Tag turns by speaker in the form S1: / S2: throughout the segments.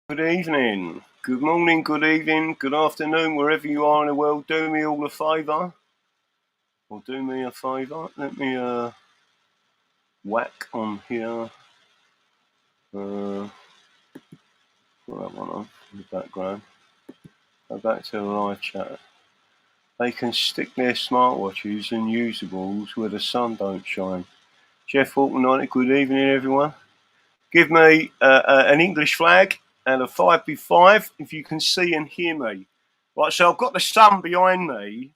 S1: Good evening, good morning, good evening, good afternoon, wherever you are in the world. Do me all a favour, or do me a favour. Let me whack on here. Put that one on in the background. Go back to the live chat. They can stick their smartwatches and usables where the sun don't shine. Jeff Walton, good evening, everyone. Give me an English flag and a 5B5 if you can see and hear me. Right, so I've got the sun behind me.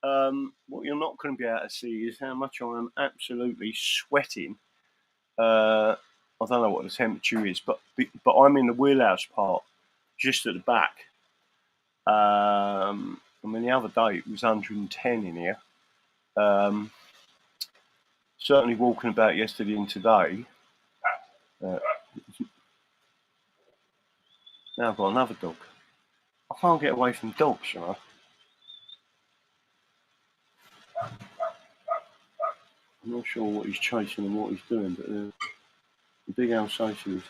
S1: What you're not going to be able to see is how much I am absolutely sweating. I don't know what the temperature is, but I'm in the wheelhouse part, just at the back. I mean, the other day it was 110 in here. Certainly walking about yesterday and today. Now I've got another dog. I can't get away from dogs, you know. I'm not sure what he's chasing and what he's doing, but the big Alsatian is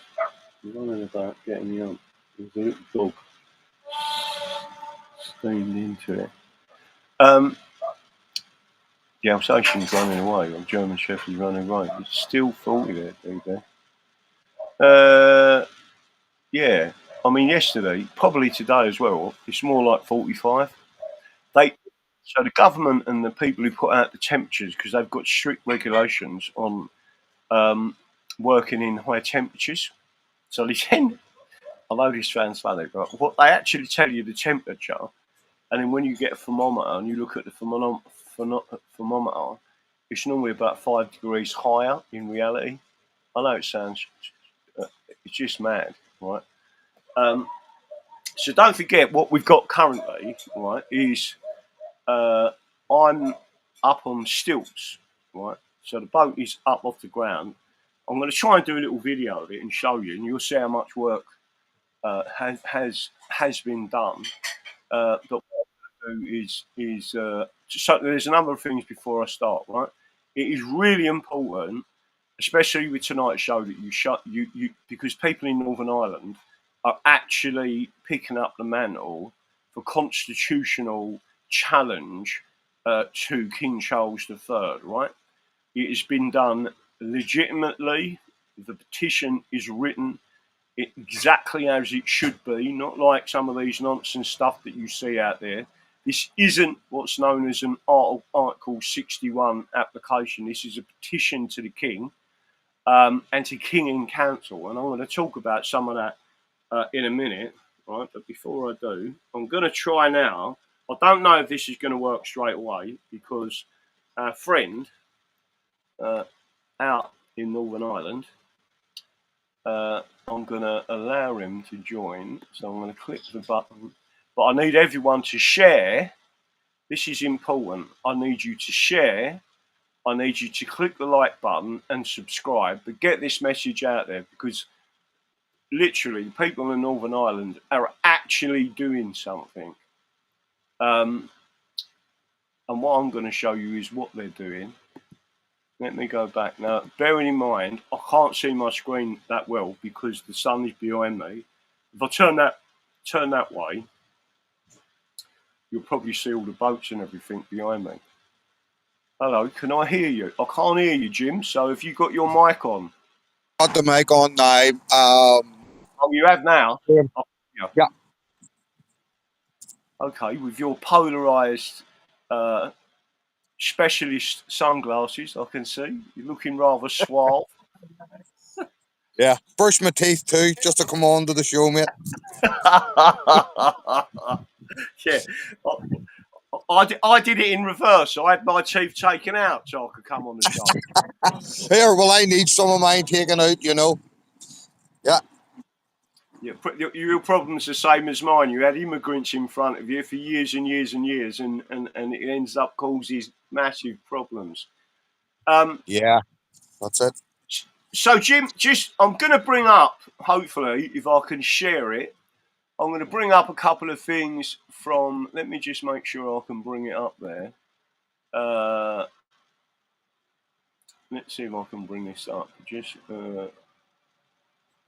S1: running about getting me up. There's a little dog steamed into it. The Alsatian's running away, or German Shepherd's running away. It's still 40 there, yeah, I mean, yesterday, probably today as well, it's more like 45. So the government and the people who put out the temperatures, because they've got strict regulations on working in high temperatures. So they send, I know this sounds funny, but what they actually tell you the temperature, and then when you get a thermometer and you look at the thermometer, it's normally about 5 degrees higher in reality. I know it sounds, it's just mad, right? So don't forget what we've got currently, right, is I'm up on stilts, right? So the boat is up off the ground. I'm going to try and do a little video of it and show you, and you'll see how much work has been done. But what I'm going to do is so there's a number of things before I start, right? It is really important, especially with tonight's show, that you because people in Northern Ireland are actually picking up the mantle for constitutional challenge to King Charles III, right? It has been done legitimately. The petition is written exactly as it should be, not like some of these nonsense stuff that you see out there. This isn't what's known as an Article 61 application. This is a petition to the King and to King in Council. And I'm going to talk about some of that in a minute, right? But before I do, I'm going to try now. I don't know if this is going to work straight away because our friend out in Northern Ireland, I'm going to allow him to join. So I'm going to click the button. But I need everyone to share. This is important. I need you to share. I need you to click the like button and subscribe. But get this message out there because literally people in Northern Ireland are actually doing something. And what I'm going to show you is what they're doing. Let me go back now. Bearing in mind, I can't see my screen that well because the sun is behind me. If I turn that way, you'll probably see all the boats and everything behind me. Hello, can I hear you? I can't hear you, Jim. So if you got your mic on.
S2: Got the mic on now.
S1: Oh, you have now?
S2: Yeah.
S1: Oh,
S2: yeah.
S1: Okay, with your polarised specialist sunglasses, I can see. You're looking rather suave.
S2: Yeah, brush my teeth too, just to come on to the show, mate.
S1: Yeah, I did it in reverse. I had my teeth taken out so I could come on the show.
S2: Here, well, I need some of mine taken out, you know. Yeah.
S1: Yeah, your problem's the same as mine. You had immigrants in front of you for years and years and years, and it ends up causes massive problems.
S2: Yeah, that's it.
S1: So, Jim, I'm going to bring up, hopefully, if I can share it, I'm going to bring up a couple of things from, let me just make sure I can bring it up there. Let's see if I can bring this up.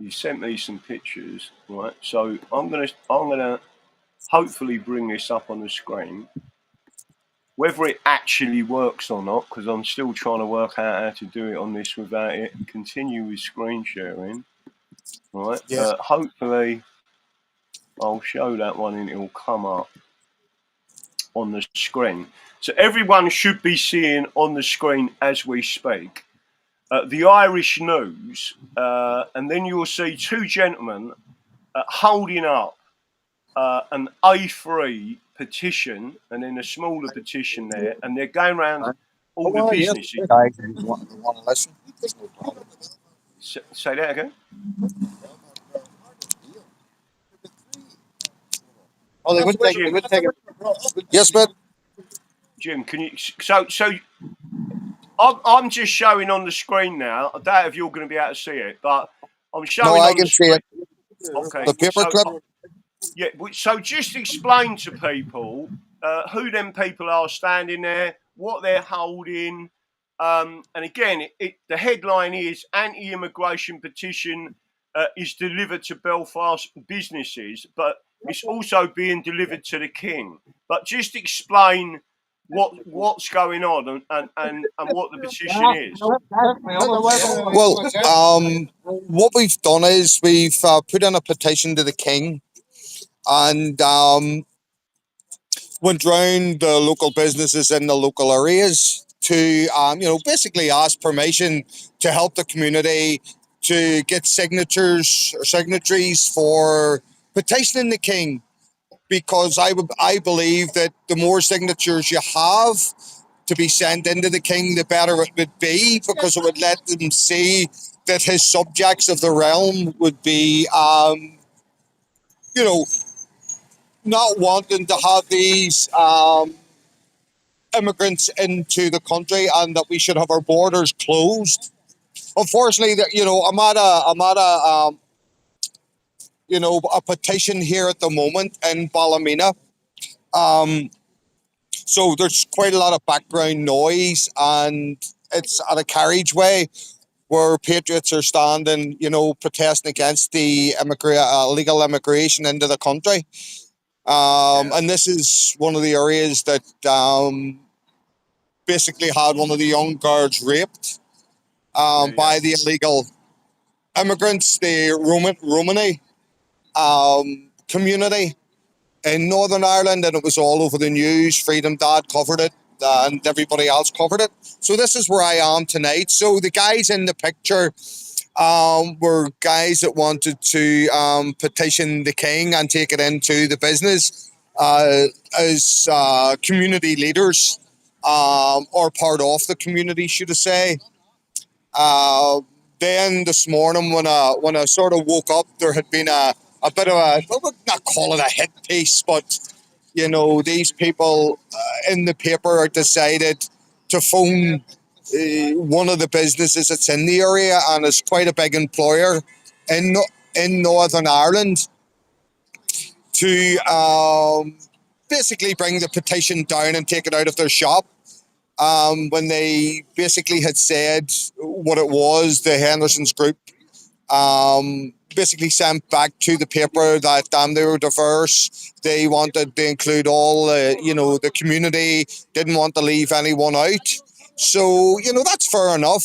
S1: You sent me some pictures, right? So I'm gonna hopefully bring this up on the screen. Whether it actually works or not, because I'm still trying to work out how to do it on this without it. Continue with screen sharing, right?
S2: Yeah.
S1: Hopefully, I'll show that one and it'll come up on the screen. So everyone should be seeing on the screen as we speak the Irish news, and then you'll see two gentlemen holding up an A3 petition and then a smaller petition there, and they're going around all the businesses.
S2: Guys, want to listen?
S1: Say that again.
S2: Oh, they would take it. Yes, but
S1: Jim, can you? So I'm just showing on the screen now. I doubt if you're going to be able to see it, but I'm showing.
S2: no, I
S1: on
S2: can
S1: the
S2: see
S1: screen.
S2: it.
S1: Okay.
S2: The paperclip.
S1: Yeah. So just explain to people who them people are standing there, what they're holding, and again, the headline is anti-immigration petition is delivered to Belfast businesses, but it's also being delivered to the King. But just explain what's going on and what the petition is.
S2: Well, what we've done is we've put in a petition to the King, and went round the local businesses in the local areas to, basically ask permission to help the community to get signatures or signatories for petitioning the King, because I believe that the more signatures you have to be sent into the King, the better it would be, because it would let them see that his subjects of the realm would be, not wanting to have these immigrants into the country, and that we should have our borders closed. Unfortunately, that I'm at a petition here at the moment in Ballymena. So there's quite a lot of background noise, and it's at a carriageway where patriots are standing, protesting against the illegal immigration into the country. And this is one of the areas that basically had one of the young girls raped by the illegal immigrants, the Romani community in Northern Ireland, and it was all over the news. Freedom Dad covered it, and everybody else covered it. So this is where I am tonight. So the guys in the picture were guys that wanted to petition the King and take it into the business as community leaders, or part of the community, should I say. Then this morning, when I sort of woke up, there had been a bit of I would not call it a hit piece, but these people in the paper decided to phone one of the businesses that's in the area, and is quite a big employer in Northern Ireland, to basically bring the petition down and take it out of their shop. When they basically had said what it was, the Henderson's group basically sent back to the paper that they were diverse. They wanted to include all, the community, didn't want to leave anyone out. So, that's fair enough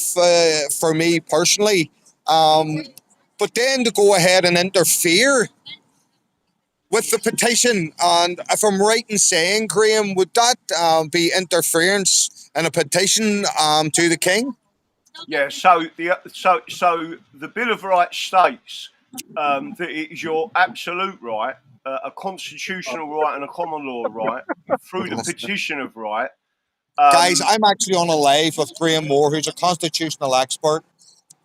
S2: for me personally. But then to go ahead and interfere with the petition, and if I'm right in saying, Graham, would that be interference in a petition to the King?
S1: Yeah. So the Bill of Rights states that it is your absolute right, a constitutional right and a common law right, through the petition of right.
S2: Guys, I'm actually on a live with Graham Moore, who's a constitutional expert,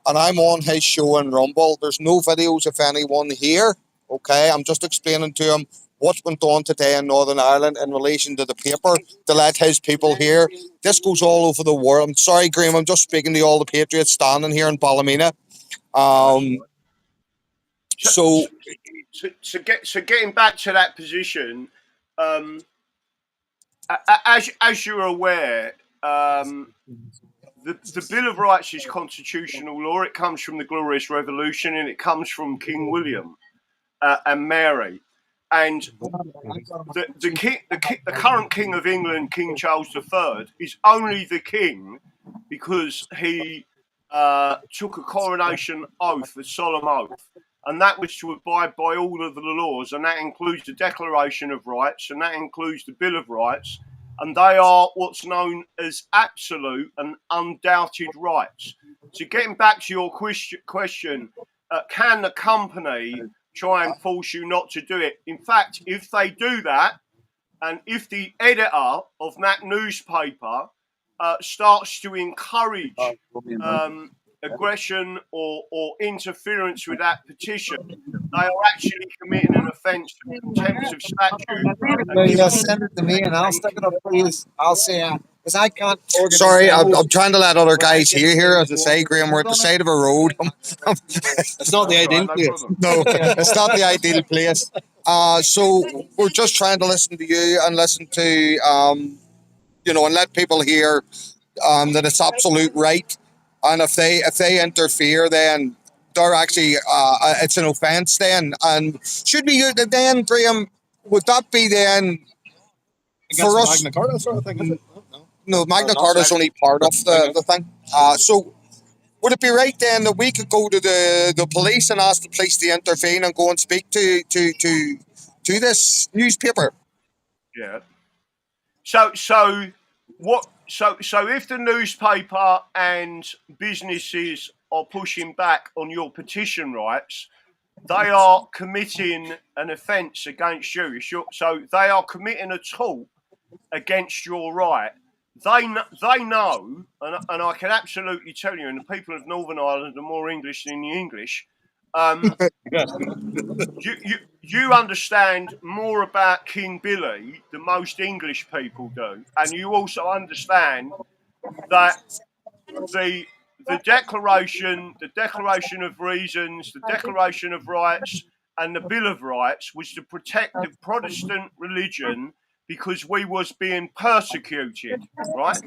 S2: and I'm on his show in Rumble. There's no videos of anyone here, okay? I'm just explaining to him what's went on today in Northern Ireland in relation to the paper to let his people hear. This goes all over the world. I'm sorry, Graham, I'm just speaking to all the patriots standing here in Ballymena. So
S1: getting back to that position, as you're aware, the Bill of Rights is constitutional law. It comes from the Glorious Revolution, and it comes from King William and Mary. And the current King of England, King Charles III, is only the king because he took a coronation oath, a solemn oath, and that was to abide by all of the laws, and that includes the Declaration of Rights, and that includes the Bill of Rights, and they are what's known as absolute and undoubted rights. So getting back to your question, can the company try and force you not to do it? In fact, if they do that, and if the editor of that newspaper starts to encourage aggression or interference with that petition, they are actually committing an offence of contempt of statute.
S3: Just send it to me and I'll stick it up, please. I'll say, because I can't organise.
S2: Sorry, I'm trying to let other guys hear here. As I say, Graham, we're at the side of a road.
S3: It's not the ideal place.
S2: No, it's not the ideal place. So we're just trying to listen to you and listen to, you know, and let people hear that it's absolute right. And if they interfere, then they're actually it's an offence. Then, and should be then, Graham, would that be then for us?
S3: Magna Carta sort of thing, is it?
S2: No, Magna Carta is only part of the thing. So would it be right then that we could go to the police and ask the police to intervene and go and speak to this newspaper?
S1: Yeah. So what? So if the newspaper and businesses are pushing back on your petition rights, they are committing an offence against you. So they are committing a tort against your right. They know, and I can absolutely tell you, and the people of Northern Ireland are more English than the English. You understand more about King Billy than most English people do, and you also understand that the Declaration of Reasons, the Declaration of Rights, and the Bill of Rights was to protect the Protestant religion because we was being persecuted, right?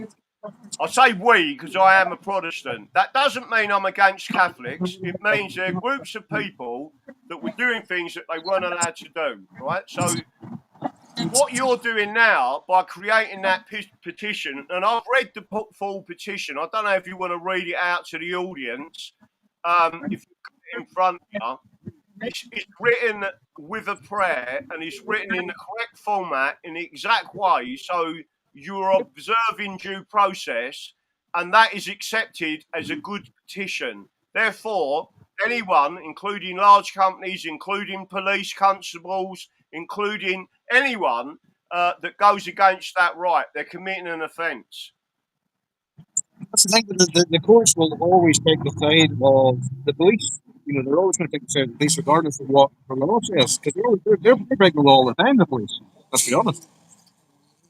S1: I say we because I am a Protestant. That doesn't mean I'm against Catholics. It means there are groups of people that were doing things that they weren't allowed to do, right? So what you're doing now by creating that petition, and I've read the full petition. I don't know if you want to read it out to the audience. If you put it in front of you, it's written with a prayer and it's written in the correct format in the exact way. So you're observing due process, and that is accepted as a good petition. Therefore, anyone, including large companies, including police constables, including anyone that goes against that right, they're committing an offence.
S3: That's the thing. The courts will always take the side of the police. You know, they're always going to take the side of the police, regardless of what the law says, because they're breaking the law all the time. The police. Let's be honest.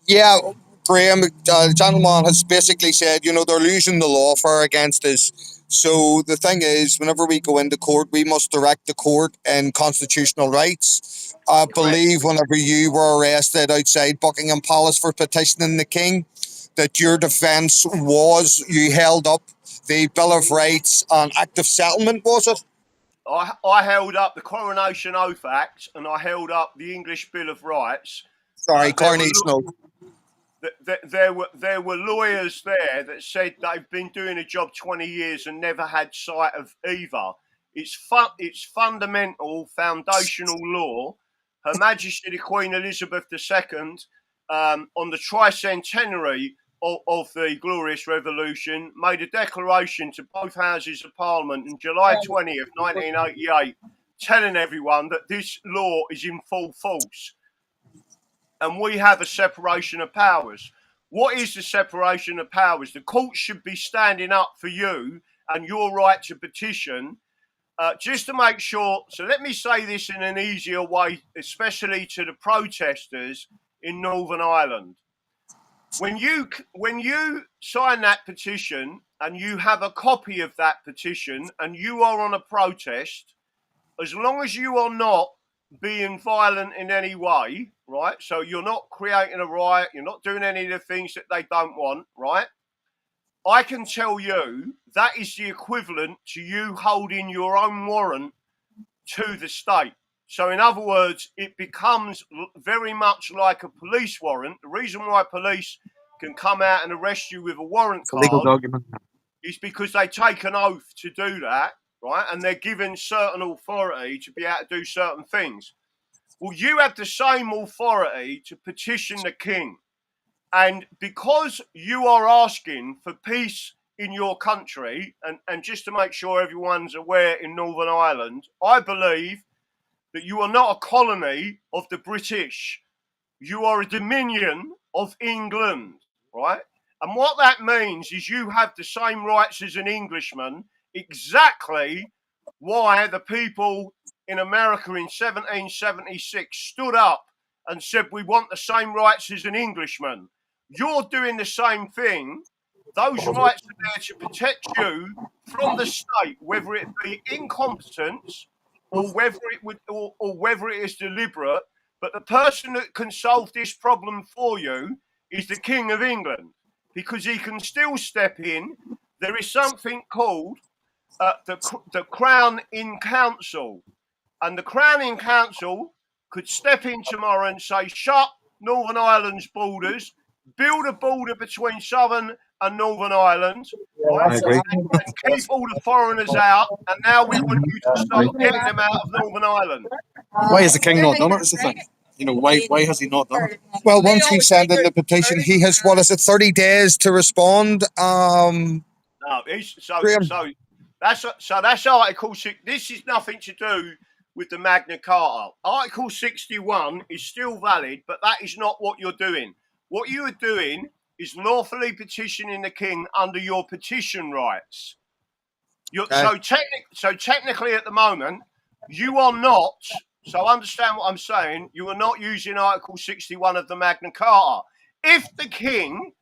S2: Yeah, Graham, the gentleman has basically said, you know, they're using the law for or against us. So the thing is, whenever we go into court, we must direct the court in constitutional rights. I believe whenever you were arrested outside Buckingham Palace for petitioning the King, that your defence was you held up the Bill of Rights and Act of Settlement, was it?
S1: I held up the Coronation Oath Act and I held up the English Bill of Rights.
S2: Sorry, Coronation Oath.
S1: There were lawyers there that said they've been doing a job 20 years and never had sight of either. It's fundamental, foundational law. Her Majesty the Queen Elizabeth II, on the tricentenary of the Glorious Revolution, made a declaration to both Houses of Parliament on July 20th, 1988, telling everyone that this law is in full force. And we have a separation of powers. What is the separation of powers? The court should be standing up for you and your right to petition, just to make sure. So let me say this in an easier way, especially to the protesters in Northern Ireland. When you sign that petition and you have a copy of that petition and you are on a protest, as long as you are not being violent in any way, right? So you're not creating a riot, you're not doing any of the things that they don't want, right? I can tell you that is the equivalent to you holding your own warrant to the state. So in other words, it becomes very much like a police warrant. The reason why police can come out and arrest you with a warrant
S3: It's a legal
S1: card
S3: document.
S1: is because they take an oath to do that, right? And they're given certain authority to be able to do certain things. Well, you have the same authority to petition the king. And because you are asking for peace in your country, and just to make sure everyone's aware in Northern Ireland, I believe that you are not a colony of the British. You are a dominion of England, right? And what that means is you have the same rights as an Englishman, exactly why the people in America in 1776 stood up and said, we want the same rights as an Englishman. You're doing the same thing. Those rights are there to protect you from the state, whether it be incompetence or whether it is deliberate. But the person that can solve this problem for you is the King of England, because he can still step in. There is something called the Crown in Council, and the Crown in Council could step in tomorrow and say, shut Northern Ireland's borders, build a border between Southern and Northern Ireland, right?
S3: I agree.
S1: And keep all the foreigners out, and now we want you to start getting them out of Northern Ireland.
S3: Why has the king not done it? Is the thing. You know, why has he not done it?
S2: Well, once he sent in the petition, he has, 30 days to respond.
S1: No,
S2: Graham.
S1: so that's Article 6. This is nothing to do with the Magna Carta. Article 61 is still valid, but that is not what you're doing. What you are doing is lawfully petitioning the king under your petition rights. So technically at the moment, you are not, so understand what I'm saying, you are not using Article 61 of the Magna Carta. If the king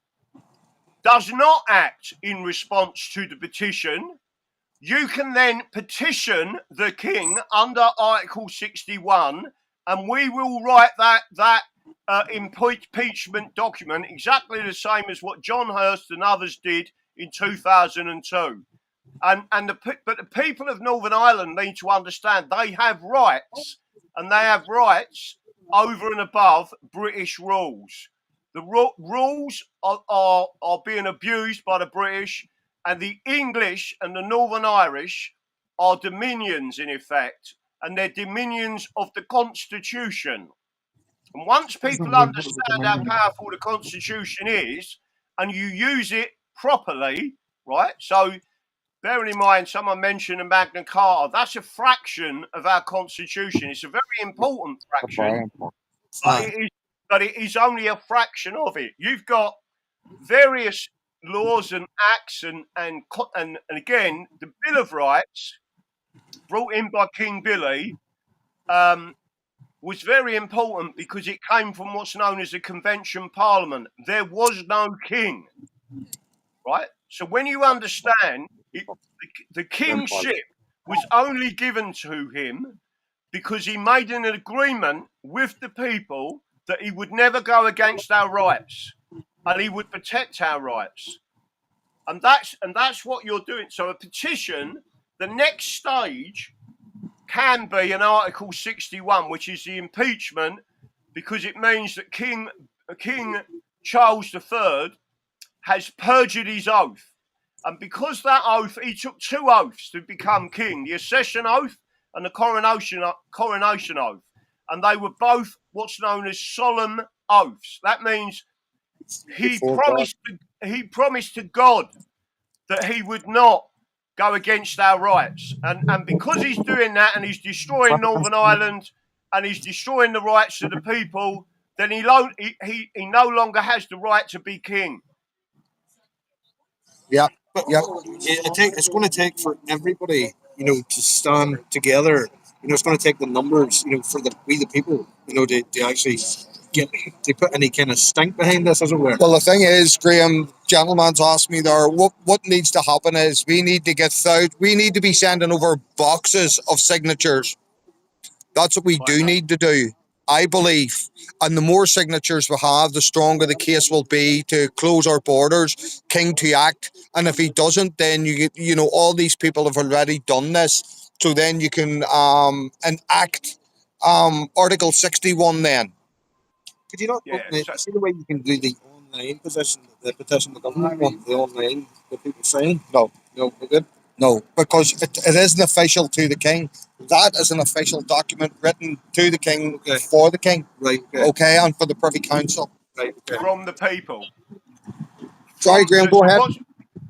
S1: does not act in response to the petition, you can then petition the king under Article 61, and we will write that impeachment document exactly the same as what John Hurst and others did in 2002. But the people of Northern Ireland need to understand they have rights, and they have rights over and above British rules. The rules are being abused by the British, and the English and the Northern Irish are dominions in effect, and they're dominions of the Constitution. And once people understand how powerful the Constitution is, and you use it properly, right? So bearing in mind, someone mentioned the Magna Carta, that's a fraction of our Constitution. It's a very important fraction, but it is only a fraction of it. You've got various laws and acts, and again, the Bill of Rights, brought in by King Billy, was very important because it came from what's known as a convention parliament. There was no king, right? So when you understand it, the kingship was only given to him because he made an agreement with the people that he would never go against our rights, and he would protect our rights. And that's what you're doing. So a petition, the next stage, can be an Article 61, which is the impeachment, because it means that King Charles III has perjured his oath. And because that oath, he took two oaths to become king, the accession oath and the coronation oath. And they were both what's known as solemn oaths. That means he promised to God that he would not go against our rights. And because he's doing that, and he's destroying Northern Ireland, and he's destroying the rights of the people, then he no longer has the right to be king.
S2: Yeah.
S3: It's going to take for everybody, to stand together. It's going to take the numbers, for the people, to actually to put any kind of stink behind this, as it were.
S2: Well, the thing is, Graham, gentleman's asked me there, what needs to happen is we need to be sending over boxes of signatures. That's what we do need to do. I believe. And the more signatures we have, the stronger the case will be to close our borders, King to act. And if he doesn't, then you get, all these people have already done this. So then you can enact Article 61 then.
S3: Could you not
S1: Yeah.
S3: open it? See the way you can do the online petition the government one, the online that people sign?
S2: No.
S3: No, we're good.
S2: No, because it isn't official to the king. That is an official document written to the king,
S3: Okay.
S2: for the king,
S3: Right. Okay.
S2: okay, and for the Privy Council.
S3: Right. Okay.
S1: From the people.
S2: Sorry, Graham, go ahead.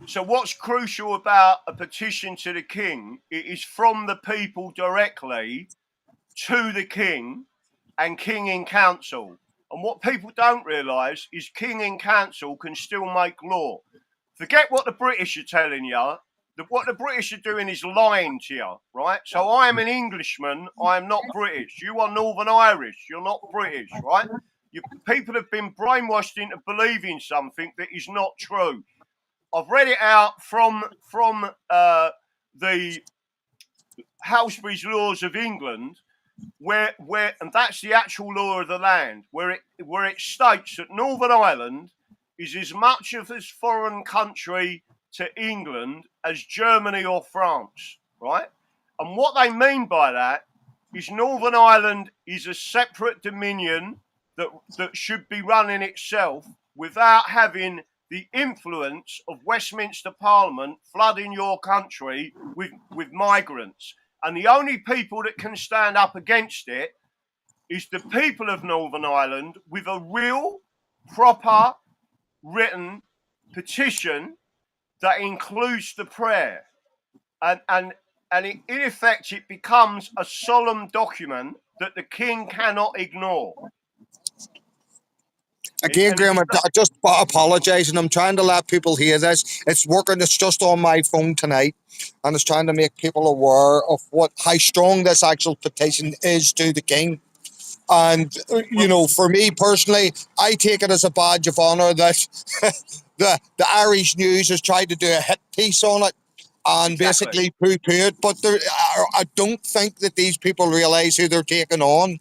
S1: So what's crucial about a petition to the king? It is from the people directly to the king and king in council. And what people don't realise is king in council can still make law. Forget what the British are telling you. What the British are doing is lying to you, right? So I am an Englishman. I am not British. You are Northern Irish. You're not British, right? People have been brainwashed into believing something that is not true. I've read it out from the Housebury's Laws of England, where and that's the actual law of the land, where it states that Northern Ireland is as much of a foreign country to England as Germany or France, right? And what they mean by that is Northern Ireland is a separate dominion that should be running itself without having the influence of Westminster Parliament flooding your country with migrants. And the only people that can stand up against it is the people of Northern Ireland with a real, proper, written petition that includes the prayer. And in effect, it becomes a solemn document that the king cannot ignore.
S2: Again, Graham, I just apologise, and I'm trying to let people hear this. It's working. It's just on my phone tonight, and it's trying to make people aware of how strong this actual petition is to the king. And for me personally, I take it as a badge of honour that the Irish News has tried to do a hit piece on it and basically poo-poo it. But I don't think that these people realise who they're taking on.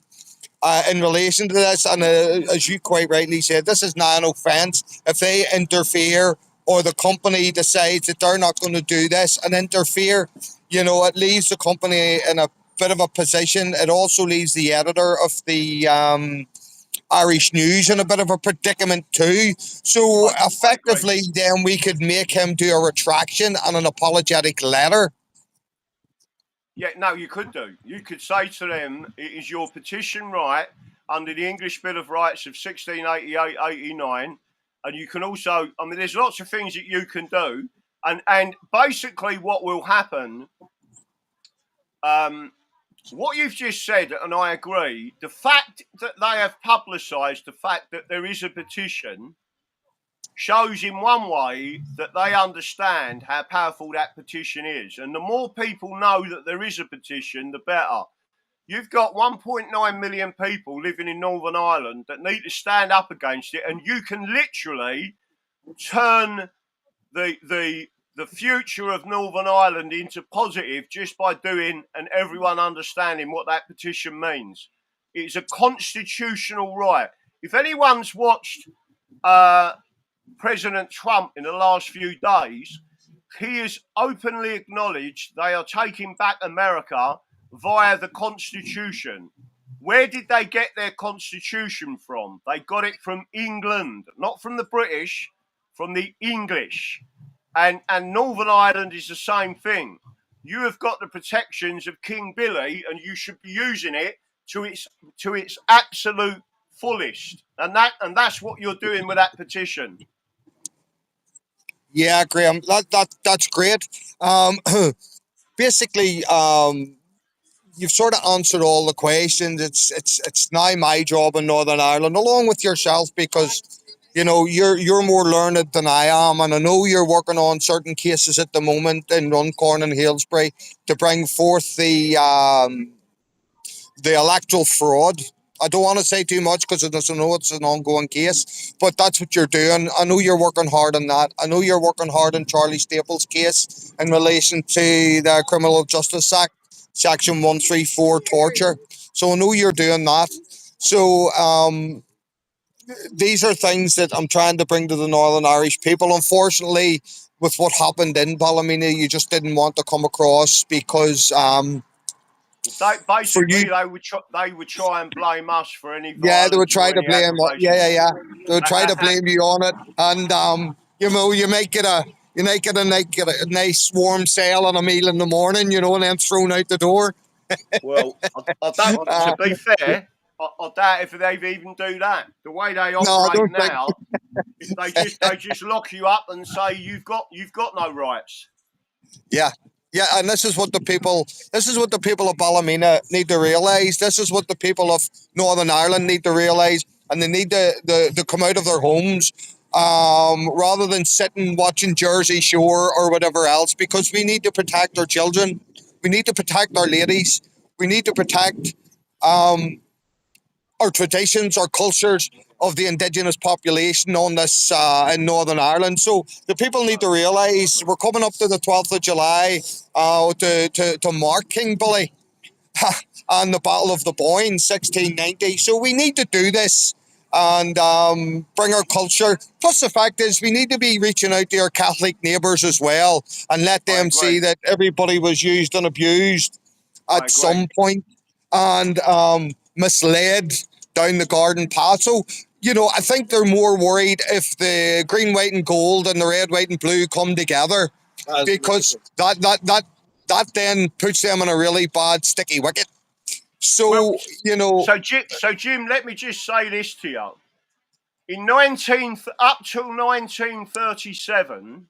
S2: In relation to this, and as you quite rightly said, this is not an offence. If they interfere or the company decides that they're not going to do this and interfere, it leaves the company in a bit of a position. It also leaves the editor of the Irish News in a bit of a predicament too. So effectively, then we could make him do a retraction and an apologetic letter.
S1: Yeah, no, you could do. You could say to them, it is your petition right under the English Bill of Rights of 1688-89. And you can also, there's lots of things that you can do. And basically what will happen, what you've just said, and I agree, the fact that they have publicised the fact that there is a petition shows in one way that they understand how powerful that petition is. And the more people know that there is a petition, the better. You've got 1.9 million people living in Northern Ireland that need to stand up against it, and you can literally turn the future of Northern Ireland into positive just by doing and everyone understanding what that petition means. It's a constitutional right. If anyone's watched President Trump in the last few days, he has openly acknowledged they are taking back America via the Constitution. Where did they get their Constitution from? They got it from England, not from the British, from the English. And Northern Ireland is the same thing. You have got the protections of King Billy, and you should be using it to its absolute fullest. And that's what you're doing with that petition.
S2: Yeah, Graham, that's great. Basically, you've sort of answered all the questions. It's now my job in Northern Ireland, along with yourself, because you're more learned than I am, and I know you're working on certain cases at the moment in Runcorn and Halesbury to bring forth the electoral fraud. I don't want to say too much because I know it's an ongoing case, but that's what you're doing. I know you're working hard on that. I know you're working hard on Charlie Staples' case in relation to the Criminal Justice Act, Section 134, torture. So I know you're doing that. So these are things that I'm trying to bring to the Northern Irish people. Unfortunately, with what happened in Ballymena, you just didn't want to come across because for you,
S1: They would try and blame us for any
S2: yeah, they would
S1: violence
S2: try
S1: or
S2: to
S1: any
S2: blame,
S1: aggravation.
S2: yeah, they would try to blame you on it, and you might get a nice warm sail and a meal in the morning, and then thrown out the door.
S1: Well, I don't. To
S2: Uh,
S1: be fair, I doubt if they'd even do that. The way they
S2: no, I
S1: operate
S2: don't think.
S1: now, they just lock you up and say you've got no rights.
S2: Yeah. Yeah, and this is what the people of Ballymena need to realise. This is what the people of Northern Ireland need to realise, and they need to come out of their homes rather than sitting watching Jersey Shore or whatever else, because we need to protect our children. We need to protect our ladies. We need to protect our traditions, our cultures of the indigenous population on this in Northern Ireland. So the people need to realise we're coming up to the 12th of July to mark King Billy and the Battle of the Boyne, 1690. So we need to do this and bring our culture. Plus, the fact is, we need to be reaching out to our Catholic neighbours as well and let them see that everybody was used and abused at some point and misled down the garden path. So, I think they're more worried if the green, white, and gold and the red, white, and blue come together, because that then puts them in a really bad sticky wicket. So,
S1: So Jim, let me just say this to you. Up till 1937,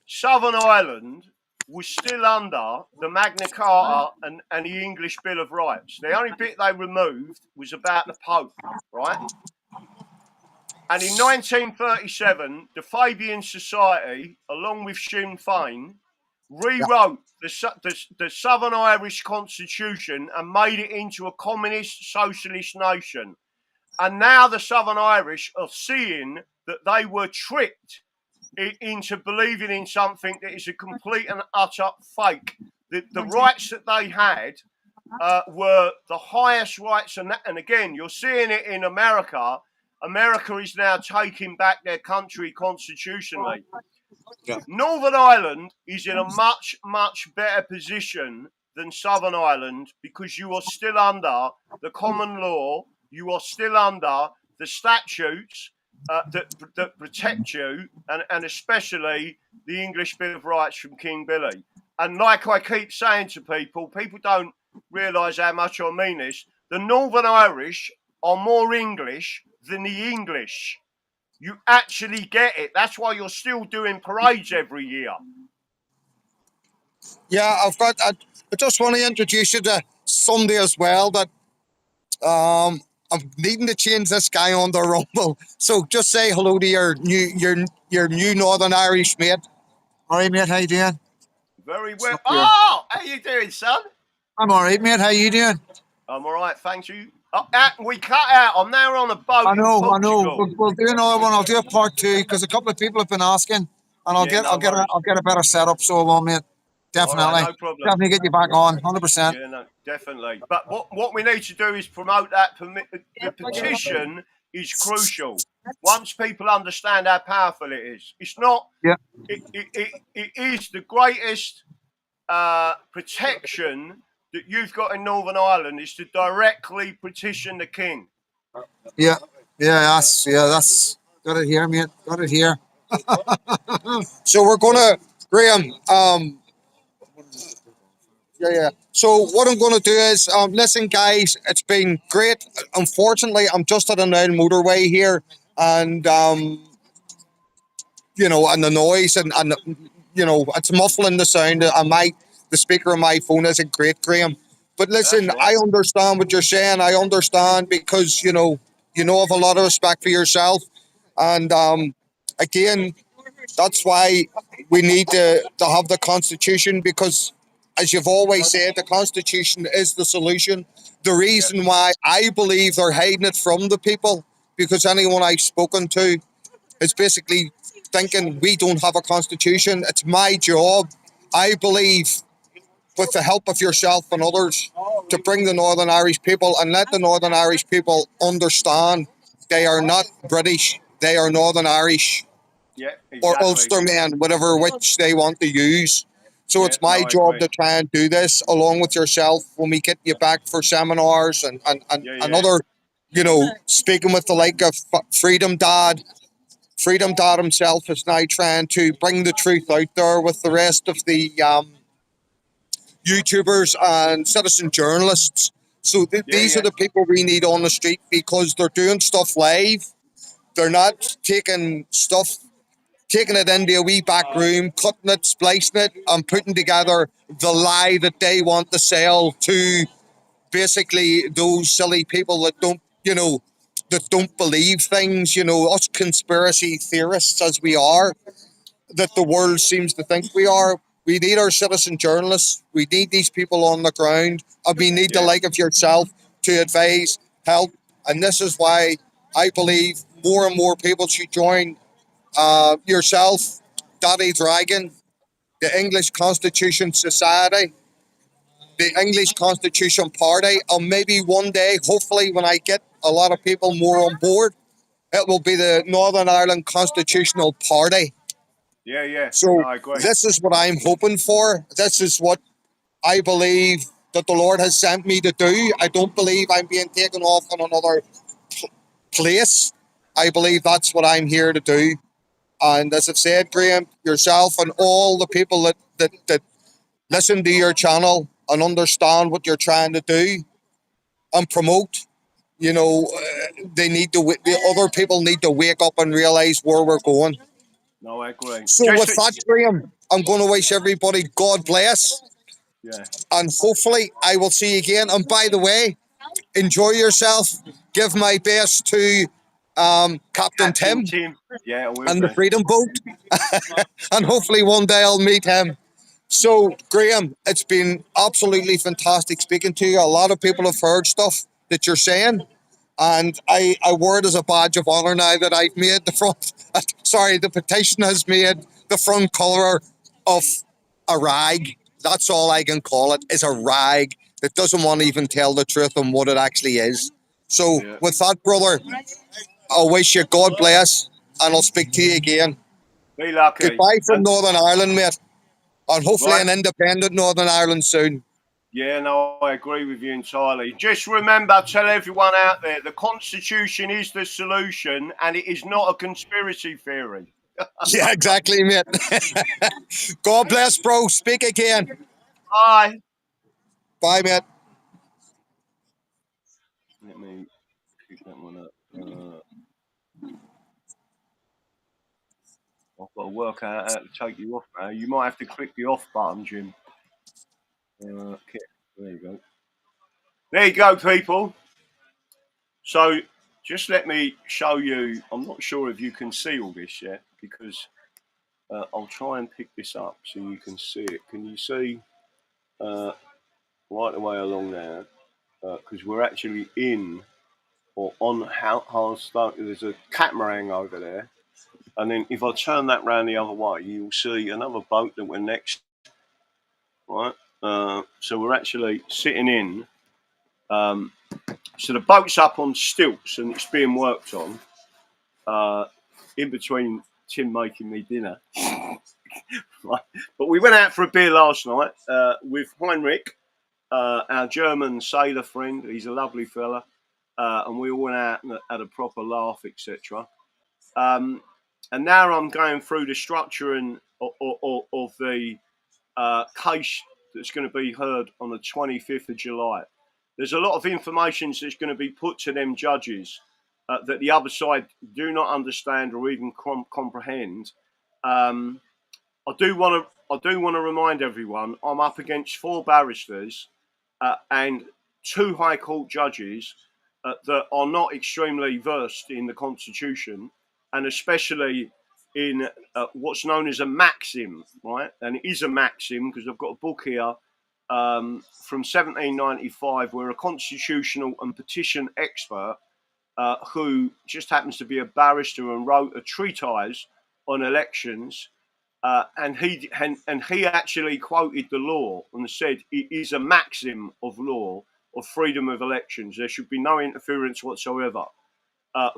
S1: Southern Ireland was still under the Magna Carta and the English Bill of Rights. The only bit they removed was about the Pope, right? And in 1937, the Fabian Society, along with Sinn Féin, rewrote the Southern Irish Constitution and made it into a communist socialist nation. And now the Southern Irish are seeing that they were tricked into believing in something that is a complete and utter fake. The rights that they had were the highest rights. And again, you're seeing it in America. America is now taking back their country constitutionally. Yeah. Northern Ireland is in a much, much better position than Southern Ireland because you are still under the common law. You are still under the statutes that protect you, and especially the English Bill of Rights from King Billy. And like I keep saying to people don't realise how much I mean this. The Northern Irish are more English than the English. You actually get it. That's why you're still doing parades every year.
S2: Yeah, I just want to introduce you to somebody as well that I'm needing to change this guy on the rumble. So just say hello to your new Northern Irish mate.
S3: All right, mate. How you doing?
S1: Very well. Oh, how you doing, son?
S3: I'm all right, mate. How you doing?
S1: I'm all right, thank you. We cut out. I'm now on a boat.
S3: I know. We'll do another one. I'll do a part 2 because a couple of people have been asking, and I'll get a better setup. So I will, mate. Definitely.
S1: Right, no problem.
S3: Definitely get you back on, 100%.
S1: Yeah, no, definitely. But what we need to do is promote that. The petition is crucial. Once people understand how powerful it is, it's not.
S3: Yeah.
S1: It is the greatest protection that you've got in Northern Ireland is to directly petition the king.
S3: Yeah, that's got it here, mate. Got it here.
S2: So we're gonna, Graham. So what I'm going to do is, listen, guys, it's been great. Unfortunately, I'm just at an old motorway here, and and the noise and it's muffling the sound. The speaker on my phone isn't great, Graham. But listen, right. I understand what you're saying. I understand because you have a lot of respect for yourself, and again, that's why we need to have the Constitution, because, as you've always said, the Constitution is the solution. The reason why I believe they're hiding it from the people, because anyone I've spoken to is basically thinking we don't have a Constitution. It's my job. I believe with the help of yourself and others, to bring the Northern Irish people and let the Northern Irish people understand they are not British, they are Northern Irish
S1: Yeah,
S2: or
S1: exactly.
S2: Ulstermen, whatever which they want to use. So
S1: Yeah,
S2: it's my
S1: no, I
S2: job
S1: agree.
S2: to try and do this along with yourself when we get you back for seminars and
S1: Yeah.
S2: other, speaking with the like of Freedom Dad. Freedom Dad himself is now trying to bring the truth out there with the rest of the YouTubers and citizen journalists. So these are the people we need on the street because they're doing stuff live. They're not taking it into a wee back room, cutting it, splicing it, and putting together the lie that they want to sell to basically those silly people that don't believe things, us conspiracy theorists as we are, that the world seems to think we are. We need our citizen journalists. We need these people on the ground. And we need the like of yourself to advise, help. And this is why I believe more and more people should join yourself, Daddy Dragon, the English Constitution Society, the English Constitution Party, and maybe one day, hopefully, when I get a lot of people more on board, it will be the Northern Ireland Constitutional Party.
S1: Yeah.
S2: So
S1: No, I agree.
S2: this is what I'm hoping for. This is what I believe that the Lord has sent me to do. I don't believe I'm being taken off on another place. I believe that's what I'm here to do. And as I've said, Graham, yourself and all the people that listen to your channel and understand what you're trying to do and promote, the other people need to wake up and realize where we're going.
S1: No, I agree.
S2: So with that, Graham, I'm going to wish everybody God bless.
S1: Yeah.
S2: And hopefully I will see you again. And by the way, enjoy yourself. Give my best to Captain Tim
S1: Yeah, I will
S2: and the
S1: do.
S2: Freedom Boat. And hopefully one day I'll meet him. So, Graham, it's been absolutely fantastic speaking to you. A lot of people have heard stuff that you're saying. And I wear it as a badge of honor now that I've made the petition has made the front cover of a rag. That's all I can call it, is a rag that doesn't want to even tell the truth on what it actually is. So, with that, brother, I wish you God bless, and I'll speak to you again.
S1: Be lucky.
S2: Goodbye from Northern Ireland, mate. And hopefully
S1: Right.
S2: an independent Northern Ireland soon.
S1: Yeah, no, I agree with you entirely. Just remember, tell everyone out there, the Constitution is the solution and it is not a conspiracy theory.
S2: Yeah, exactly, mate. God bless, bro. Speak again.
S1: Bye.
S2: Bye, mate.
S1: Let me pick that one up. I've got to work out how to take you off now. You might have to click the off button, Jim. Okay, there you go. There you go, people. So just let me show you. I'm not sure if you can see all this yet because I'll try and pick this up so you can see it. Can you see right away along there? Because we're actually in or on how there's a catamaran over there. And then if I turn that round the other way, you'll see another boat that we're next. Right. So we're actually sitting in. So the boat's up on stilts and it's being worked on. In between Tim making me dinner. Right. But we went out for a beer last night with Heinrich, our German sailor friend. He's a lovely fella. And we all went out and had a proper laugh, etc. And now I'm going through the structure of the case that's going to be heard on the 25th of July. There's a lot of information that's going to be put to them judges that the other side do not understand or even comprehend. I do want to remind everyone I'm up against 4 barristers and 2 High Court judges that are not extremely versed in the Constitution and especially in what's known as a maxim, right? And it is a maxim because I've got a book here from 1795 where a constitutional and petition expert who just happens to be a barrister and wrote a treatise on elections And he actually quoted the law and said it is a maxim of law of freedom of elections. There should be no interference whatsoever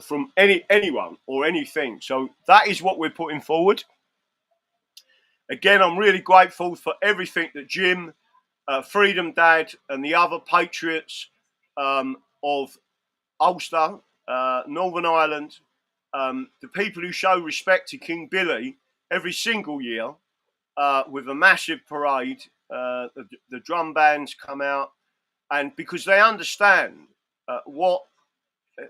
S1: from anyone or anything. So that is what we're putting forward. Again, I'm really grateful for everything that Jim, Freedom Dad, and the other patriots of Ulster, Northern Ireland, the people who show respect to King Billy every single year with a massive parade. The drum bands come out, and because they understand what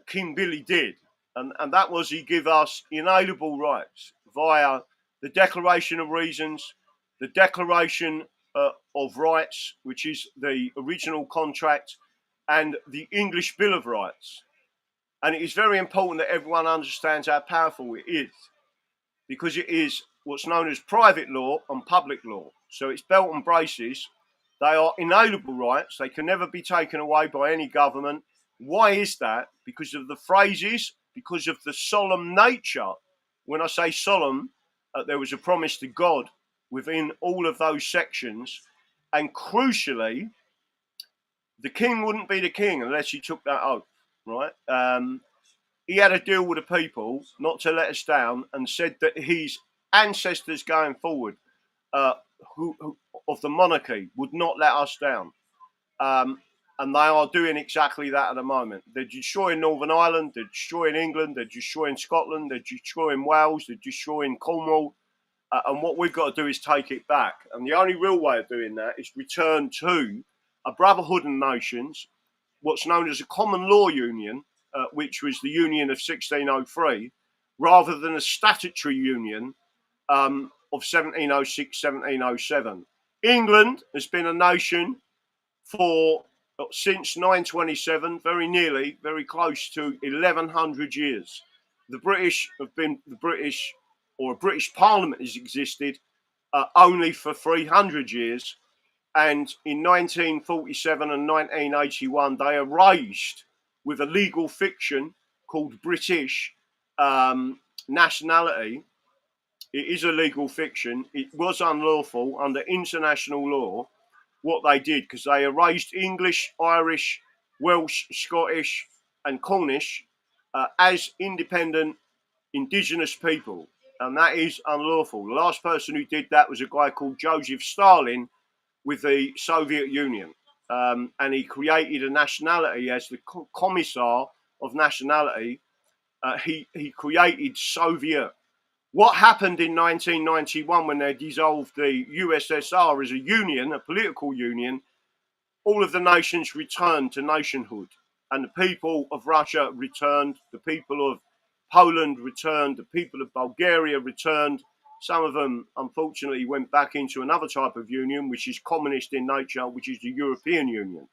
S1: King Billy did, and that was he give us inalienable rights via the Declaration of Reasons, the Declaration of Rights, which is the original contract, and the English Bill of Rights. And it is very important that everyone understands how powerful it is, because it is what's known as private law and public law. So it's belt and braces. They are inalienable rights. They can never be taken away by any government. Why is that? Because of the phrases, because of the solemn nature. When I say solemn, there was a promise to God within all of those sections. And crucially, the king wouldn't be the king unless he took that oath, right? He had a deal with the people not to let us down, and said that his ancestors going forward of the monarchy would not let us down. And they are doing exactly that at the moment. They're destroying Northern Ireland, they're destroying England, they're destroying Scotland, they're destroying Wales, they're destroying Cornwall. And what we've got to do is take it back. And the only real way of doing that is return to a brotherhood of nations, what's known as a common law union, which was the Union of 1603, rather than a statutory union of 1706, 1707. England has been a nation for since 927, very nearly, very close to 1100 years. The British have been the British, or a British Parliament has existed only for 300 years. And in 1947 and 1981, they erased with a legal fiction called British nationality. It is a legal fiction. It was unlawful under international law what they did, because they erased English, Irish, Welsh, Scottish, and Cornish as independent indigenous people. And that is unlawful. The last person who did that was a guy called Joseph Stalin with the Soviet Union. And he created a nationality as the commissar of nationality. He created Soviet. What happened in 1991 when they dissolved the USSR as a union, a political union? All of the nations returned to nationhood, and the people of Russia returned, the people of Poland returned, the people of Bulgaria returned. Some of them, unfortunately, went back into another type of union, which is communist in nature, which is the European Union.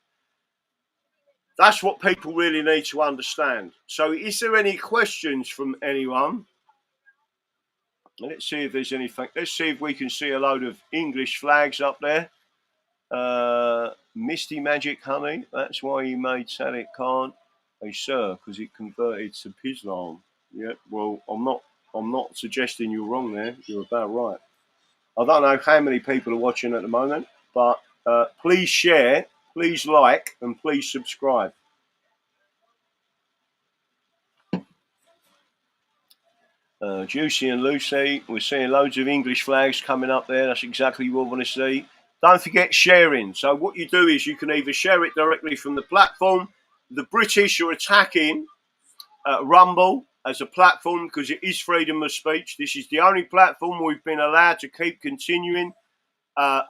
S1: That's what people really need to understand. So is there any questions from anyone? Let's see if there's anything. Let's see if we can see a load of English flags up there. Misty Magic Honey, that's why he made Sadiq Khan a sir, because it converted to Islam. Yeah, well, I'm not suggesting you're wrong there. You're about right. I don't know how many people are watching at the moment, but please share, please like, and please subscribe. Juicy and Lucy, we're seeing loads of English flags coming up there. That's exactly what we want to see. Don't forget sharing. So what you do is you can either share it directly from the platform. The British are attacking Rumble as a platform because it is freedom of speech. This is the only platform we've been allowed to keep continuing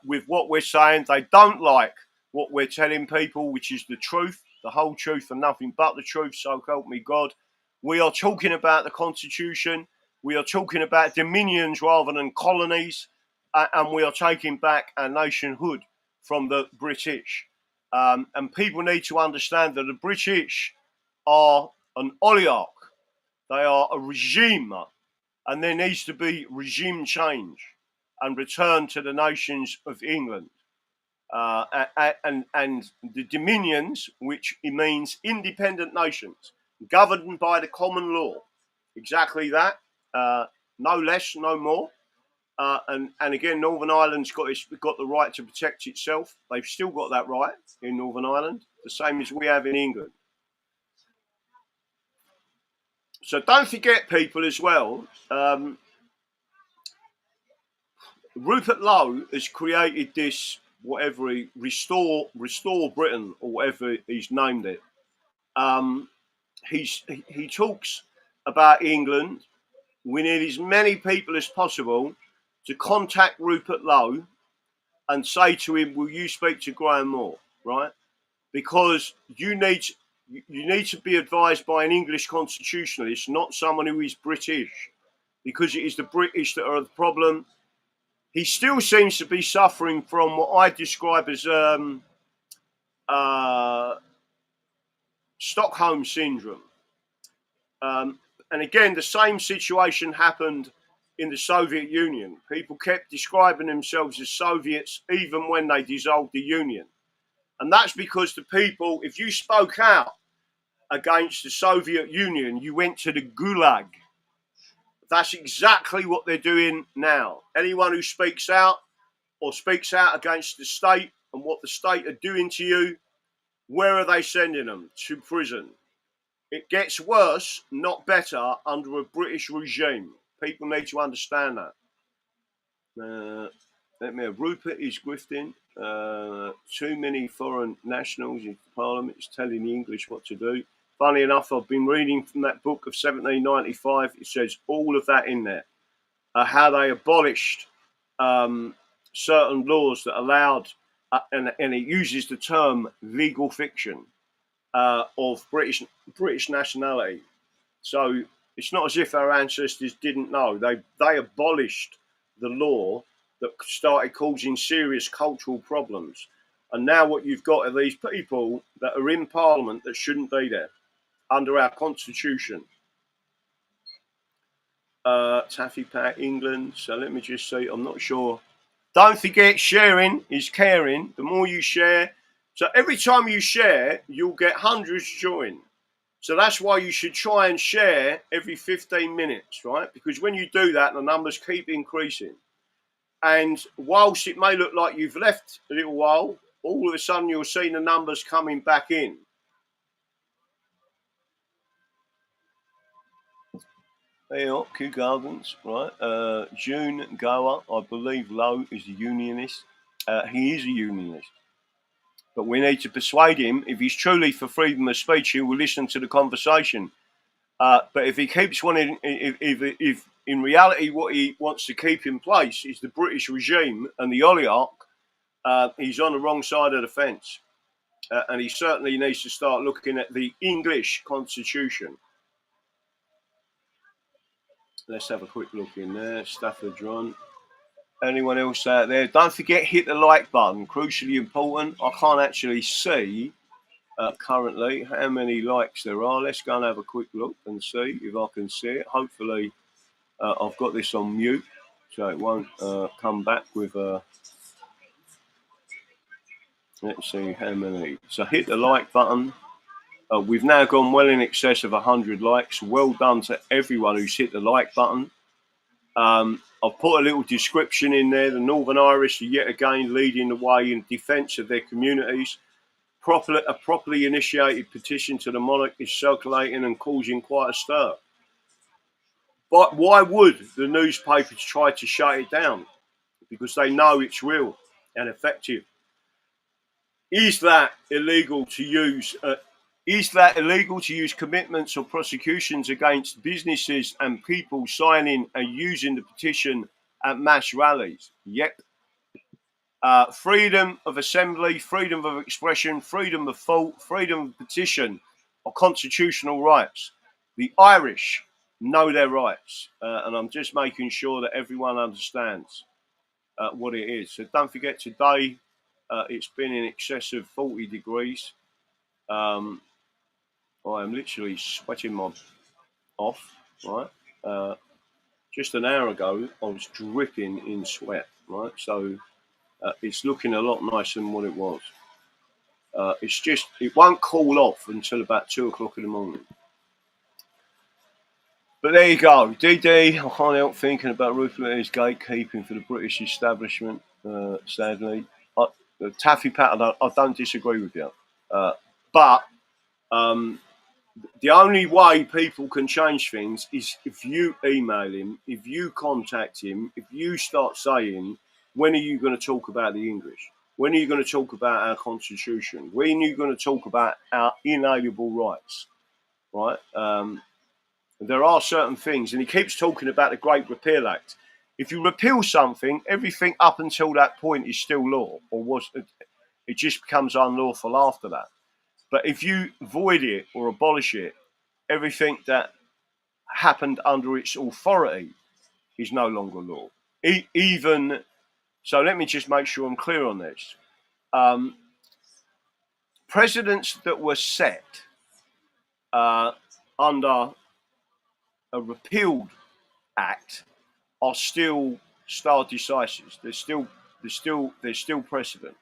S1: with what we're saying. They don't like what we're telling people, which is the truth, the whole truth and nothing but the truth, so help me God. We are talking about the Constitution. We are talking about dominions rather than colonies, and we are taking back our nationhood from the British. And people need to understand that the British are an oligarch. They are a regime, and there needs to be regime change and return to the nations of England. And the dominions, which means independent nations, governed by the common law. Exactly that. No less, no more. And again, Northern Ireland's got the right to protect itself. They've still got that right in Northern Ireland, the same as we have in England. So don't forget, people, as well, Rupert Lowe has created this, whatever restore Britain, or whatever he's named it. He talks about England. We need as many people as possible to contact Rupert Lowe and say to him, will you speak to Graham Moore, right? Because you need to be advised by an English constitutionalist, not someone who is British, because it is the British that are the problem. He still seems to be suffering from what I describe as Stockholm syndrome. And again, the same situation happened in the Soviet Union. People kept describing themselves as Soviets even when they dissolved the Union. And that's because the people, if you spoke out against the Soviet Union, you went to the Gulag. That's exactly what they're doing now. Anyone who speaks out or speaks out against the state and what the state are doing to you, where are they sending them? To prison. It gets worse, not better, under a British regime. People need to understand that. Rupert is grifting. Too many foreign nationals in Parliament is telling the English what to do. Funny enough, I've been reading from that book of 1795. It says all of that in there. How they abolished certain laws that allowed, and it uses the term legal fiction, of British nationality. So it's not as if our ancestors didn't know. They abolished the law that started causing serious cultural problems. And now what you've got are these people that are in Parliament that shouldn't be there under our constitution. Taffy Pack, England. So let me just see. I'm not sure. Don't forget, sharing is caring. The more you share. So every time you share, you'll get hundreds join. So that's why you should try and share every 15 minutes, right? Because when you do that, the numbers keep increasing. And whilst it may look like you've left a little while, all of a sudden you'll see the numbers coming back in. There you are, Kew Gardens, right? June Goa, I believe Lowe is a unionist. He is a unionist. But we need to persuade him, if he's truly for freedom of speech, he will listen to the conversation. But if he keeps wanting, if in reality what he wants to keep in place is the British regime and the oligarch, he's on the wrong side of the fence. And he certainly needs to start looking at the English constitution. Let's have a quick look in there. Stafford Run. Anyone else out there? Don't forget, hit the like button. Crucially important. I can't actually see currently how many likes there are. Let's go and have a quick look and see if I can see it. Hopefully, I've got this on mute, so it won't come back with a... Let's see how many. So hit the like button. We've now gone well in excess of 100 likes. Well done to everyone who's hit the like button. I've put a little description in there. The Northern Irish are yet again leading the way in defence of their communities. A properly initiated petition to the monarch is circulating and causing quite a stir. But why would the newspapers try to shut it down? Because they know it's real and effective. Is that illegal to use? Is that illegal to use commitments or prosecutions against businesses and people signing and using the petition at mass rallies? Yep. Freedom of assembly, freedom of expression, freedom of thought, freedom of petition are constitutional rights. The Irish know their rights, and I'm just making sure that everyone understands what it is. So don't forget, today it's been in excess of 40 degrees. I am literally sweating my off, right? Just an hour ago, I was dripping in sweat, right? So it's looking a lot nicer than what it was. It's just, it won't cool off until about 2 o'clock in the morning. But there you go, DD. I can't help thinking about Rupert gatekeeping for the British establishment. Sadly, Taffy Pat, I don't disagree with you, but the only way people can change things is if you email him, if you contact him, if you start saying, when are you going to talk about the English? When are you going to talk about our constitution? When are you going to talk about our inalienable rights? Right? There are certain things, and he keeps talking about the Great Repeal Act. If you repeal something, everything up until that point is still law, or was it just becomes unlawful after that. But if you void it or abolish it, everything that happened under its authority is no longer law. Even so, let me just make sure I'm clear on this. Presidents that were set under a repealed act are still stare decisis. There's still precedent.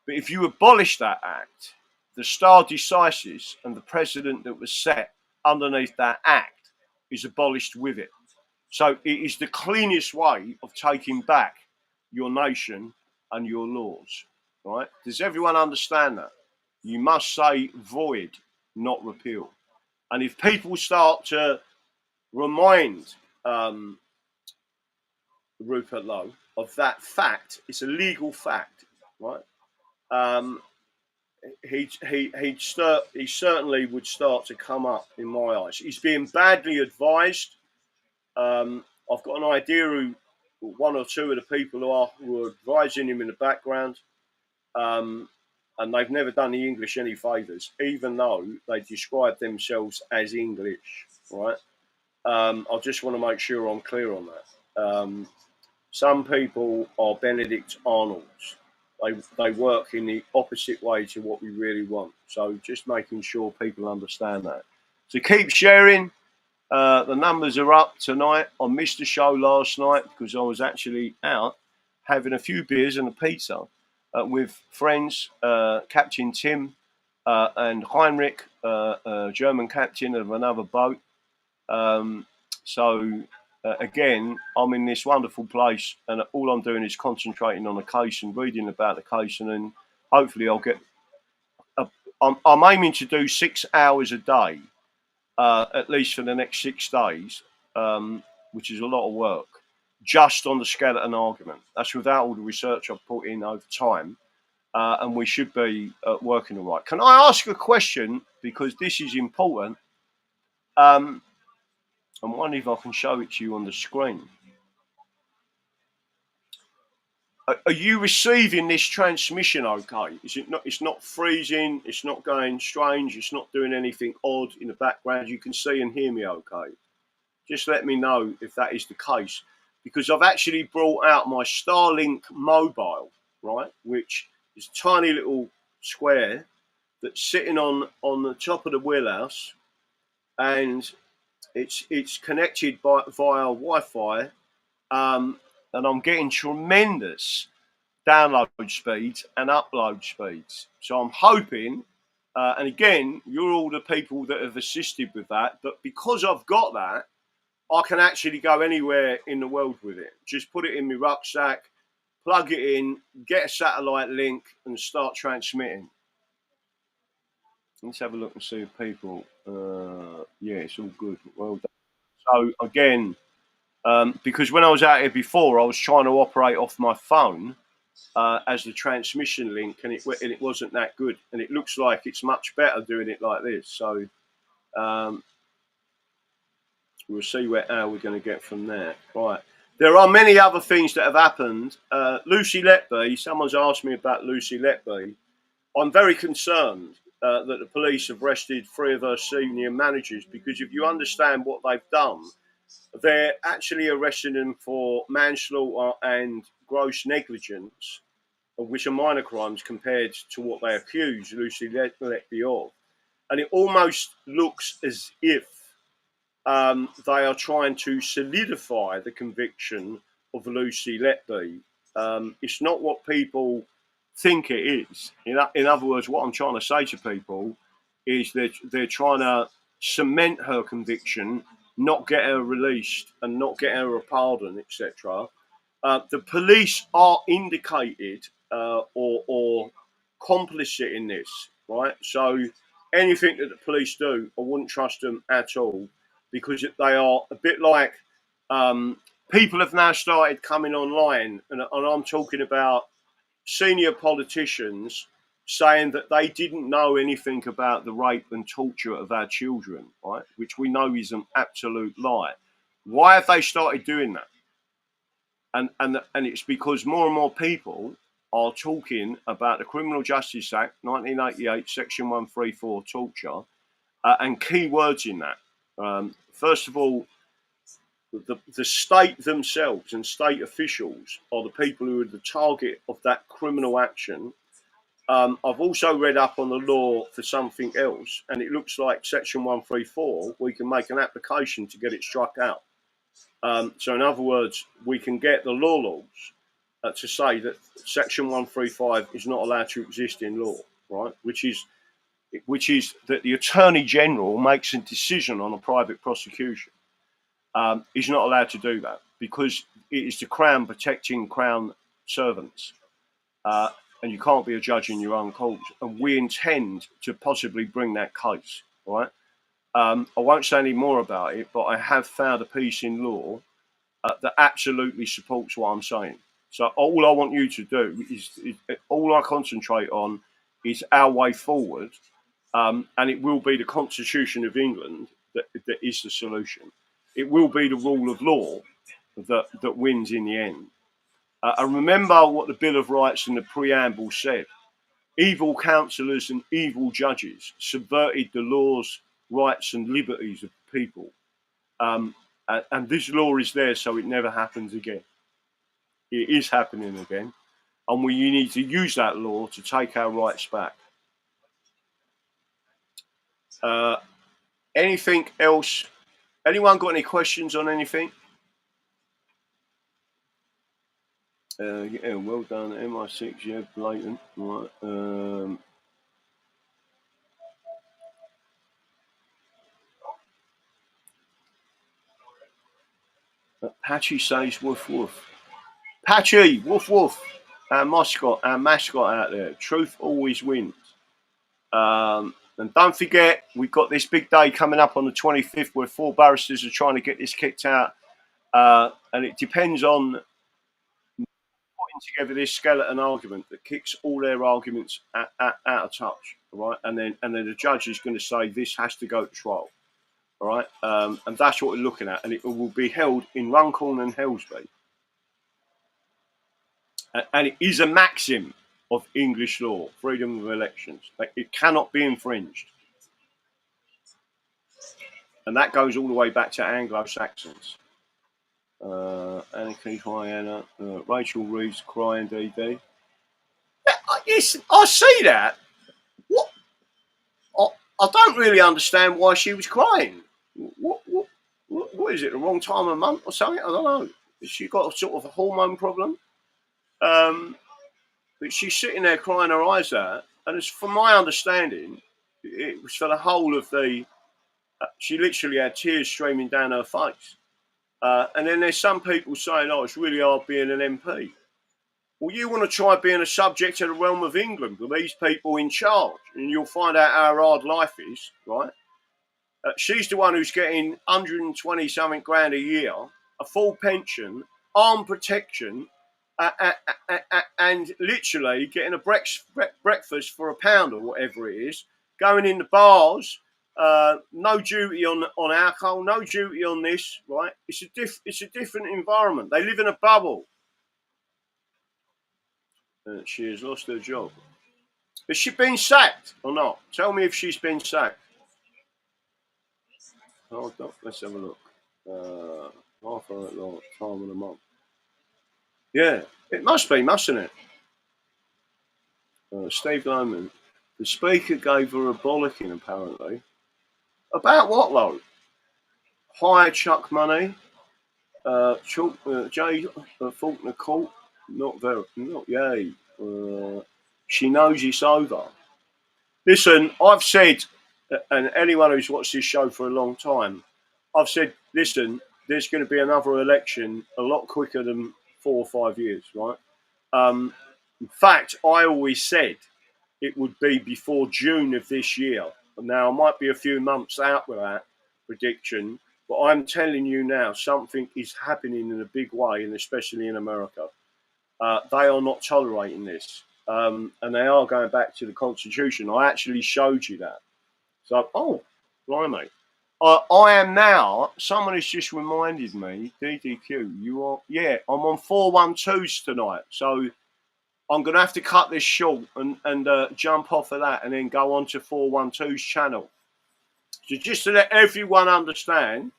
S1: But if you abolish that act, the stare decisis and the precedent that was set underneath that act is abolished with it. So it is the cleanest way of taking back your nation and your laws. Right? Does everyone understand that? You must say void, not repeal. And if people start to remind Rupert Lowe of that fact, it's a legal fact, right? He certainly would start to come up in my eyes. He's being badly advised. I've got an idea who one or two of the people who are advising him in the background, and they've never done the English any favours, even though they describe themselves as English, right? I just want to make sure I'm clear on that. Some people are Benedict Arnolds. They work in the opposite way to what we really want. So just making sure people understand that. So keep sharing. The numbers are up tonight. I missed the show last night because I was actually out having a few beers and a pizza with friends, Captain Tim and Heinrich, German captain of another boat. Again, I'm in this wonderful place, and all I'm doing is concentrating on the case and reading about the case, and then hopefully I'll get. I'm aiming to do 6 hours a day, at least for the next 6 days, which is a lot of work, just on the skeleton argument. That's without all the research I've put in over time, and we should be working all right. Can I ask a question, because this is important? I'm wondering if I can show it to you on the screen. Are you receiving this transmission okay? Is it not? It's not freezing. It's not going strange. It's not doing anything odd in the background. You can see and hear me okay. Just let me know if that is the case, because I've actually brought out my Starlink mobile, right, which is a tiny little square that's sitting on the top of the wheelhouse, and it's connected via Wi-Fi, and I'm getting tremendous download speeds and upload speeds. So I'm hoping, and again, you're all the people that have assisted with that, but because I've got that, I can actually go anywhere in the world with it. Just put it in my rucksack, plug it in, get a satellite link, and start transmitting. Let's have a look and see if people. Yeah, it's all good. Well done. So again, because when I was out here before, I was trying to operate off my phone as the transmission link, and it wasn't that good. And it looks like it's much better doing it like this. So we'll see how we're going to get from there. Right. There are many other things that have happened. Lucy Letby, someone's asked me about Lucy Letby. I'm very concerned that the police have arrested 3 of her senior managers, because if you understand what they've done, they're actually arresting them for manslaughter and gross negligence, which are minor crimes compared to what they accuse Lucy Letby of. And it almost looks as if they are trying to solidify the conviction of Lucy Letby. It's not what people think it is. In other words, what I'm trying to say to people is that they're trying to cement her conviction not get her released and not get her a pardon, etc. The police are indicated or complicit in this, right? So anything that the police do, I wouldn't trust them at all, because they are a bit like people have now started coming online, and I'm talking about senior politicians saying that they didn't know anything about the rape and torture of our children, right? Which we know is an absolute lie. Why have they started doing that? And it's because more and more people are talking about the Criminal Justice Act 1988, Section 134, torture, and key words in that. First of all, the state themselves and state officials are the people who are the target of that criminal action. I've also read up on the law for something else, and it looks like Section 134, we can make an application to get it struck out. So in other words, we can get the laws to say that Section 135 is not allowed to exist in law, right? Which is that the Attorney General makes a decision on a private prosecution. He's not allowed to do that because it is the Crown protecting Crown servants. And you can't be a judge in your own cause. And we intend to possibly bring that case, right? I won't say any more about it, but I have found a piece in law that absolutely supports what I'm saying. So all I want you to do is all I concentrate on is our way forward, and it will be the Constitution of England that is the solution. It will be the rule of law that wins in the end. And remember what the Bill of Rights and the preamble said. Evil counsellors and evil judges subverted the laws, rights and liberties of people. And this law is there so it never happens again. It is happening again. And we need to use that law to take our rights back. Anything else? Anyone got any questions on anything? Yeah, well done, MI6. Yeah, blatant. Right. Patchy says woof woof. Patchy, woof woof. Our mascot out there. Truth always wins. And don't forget, we've got this big day coming up on the 25th where 4 barristers are trying to get this kicked out. And it depends on putting together this skeleton argument that kicks all their arguments out of touch. Right? And then the judge is going to say this has to go to trial. All right, and that's what we're looking at, and it will be held in Runcorn and Helsby. And it is a maxim of English law, freedom of elections. It cannot be infringed. And that goes all the way back to Anglo-Saxons. Anna Keith, Anna, Rachel Reeves crying, DD. Yes, I see that. What? I don't really understand why she was crying. What is it, the wrong time of month or something? I don't know. Has she got a sort of a hormone problem? But she's sitting there crying her eyes out, and it's, from my understanding, it was for the whole of the. She literally had tears streaming down her face. And then there's some people saying, "Oh, it's really hard being an MP." Well, you want to try being a subject of the realm of England with these people in charge, and you'll find out how hard life is, right? She's the one who's getting 120 something grand a year, a full pension, armed protection, and literally getting a breakfast for £1 or whatever it is, going in the bars, no duty on alcohol, no duty on this, right? It's a different environment. They live in a bubble. She has lost her job. Has she been sacked or not? Tell me if she's been sacked. Hold on, let's have a look. Half a lot, time of the month. Yeah, it must be, mustn't it? Steve Lohman. The speaker gave her a bollocking, apparently. About what, though? Higher chuck money. Jay Faulkner Court. Not yay. She knows it's over. Listen, I've said, and anyone who's watched this show for a long time, I've said, listen, there's going to be another election a lot quicker than 4 or 5 years, right? In fact, I always said it would be before June of this year. Now, I might be a few months out with that prediction, but I'm telling you now, something is happening in a big way, and especially in America. They are not tolerating this, and they are going back to the Constitution. I actually showed you that. So, oh, blimey. I am now, someone has just reminded me, DDQ, you are, yeah, I'm on 412s tonight. So I'm going to have to cut this short and jump off of that and then go on to 412's channel. So just to let everyone understand,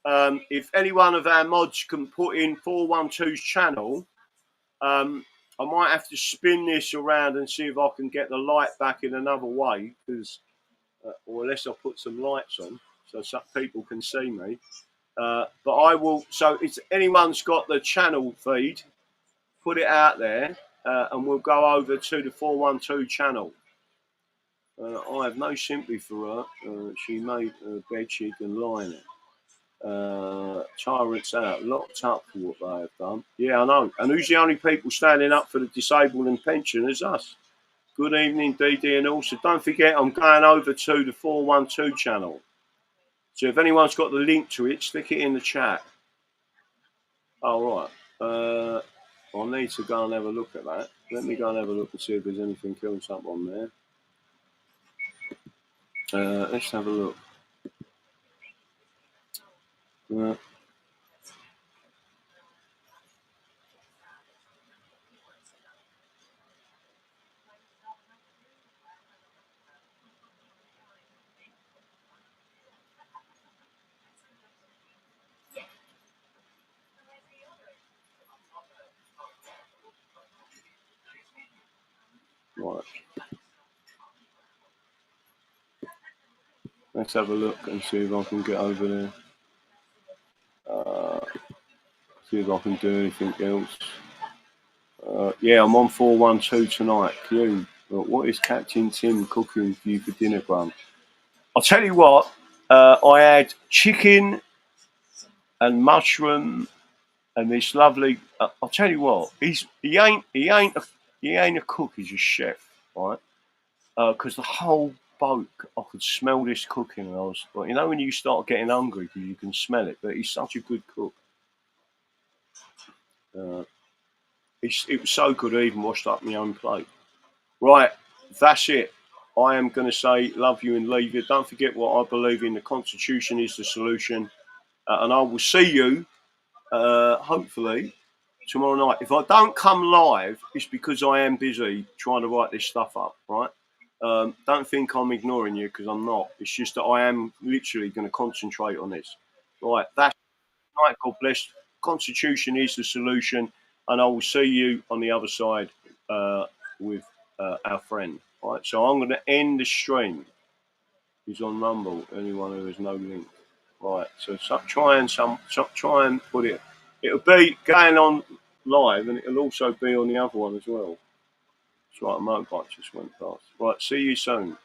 S1: if any one of our mods can put in 412's channel, I might have to spin this around and see if I can get the light back in another way, because, or unless I put some lights on so some people can see me. But I will, so if anyone's got the channel feed, put it out there, and we'll go over to the 412 channel. I have no sympathy for her. She made a bed she can lie in it. Tyrants out, locked up for what they have done. Yeah, I know. And who's the only people standing up for the disabled and pensioners? Us. Good evening, DD, and also don't forget I'm going over to the 412 channel. So if anyone's got the link to it, stick it in the chat. All right. I'll need to go and have a look at that. Let me go and have a look and see if there's anything else up on there. Let's have a look. Right. Let's have a look and see if I can get over there. See if I can do anything else. Yeah, I'm on 412 tonight. Q. What is Captain Tim cooking for you for dinner, Graham? I'll tell you what. I had chicken and mushroom and this lovely. I'll tell you what. He ain't a cook. He's a chef, right? Because the whole boat, I could smell this cooking, and I was like, you know, when you start getting hungry because you can smell it. But he's such a good cook. It was so good, I even washed up my own plate. Right, that's it. I am going to say love you and leave you. Don't forget what I believe in. The Constitution is the solution. And I will see you, hopefully, tomorrow night. If I don't come live, it's because I am busy trying to write this stuff up, right? Don't think I'm ignoring you, because I'm not. It's just that I am literally going to concentrate on this. Right, that's night. God bless. Constitution is the solution. And I will see you on the other side with our friend. Right, so I'm going to end the stream. He's on Rumble. Anyone who has no link. Right, so try and put it. It'll be going on live, and it'll also be on the other one as well. That's right, a motorbike just went past. Right, see you soon.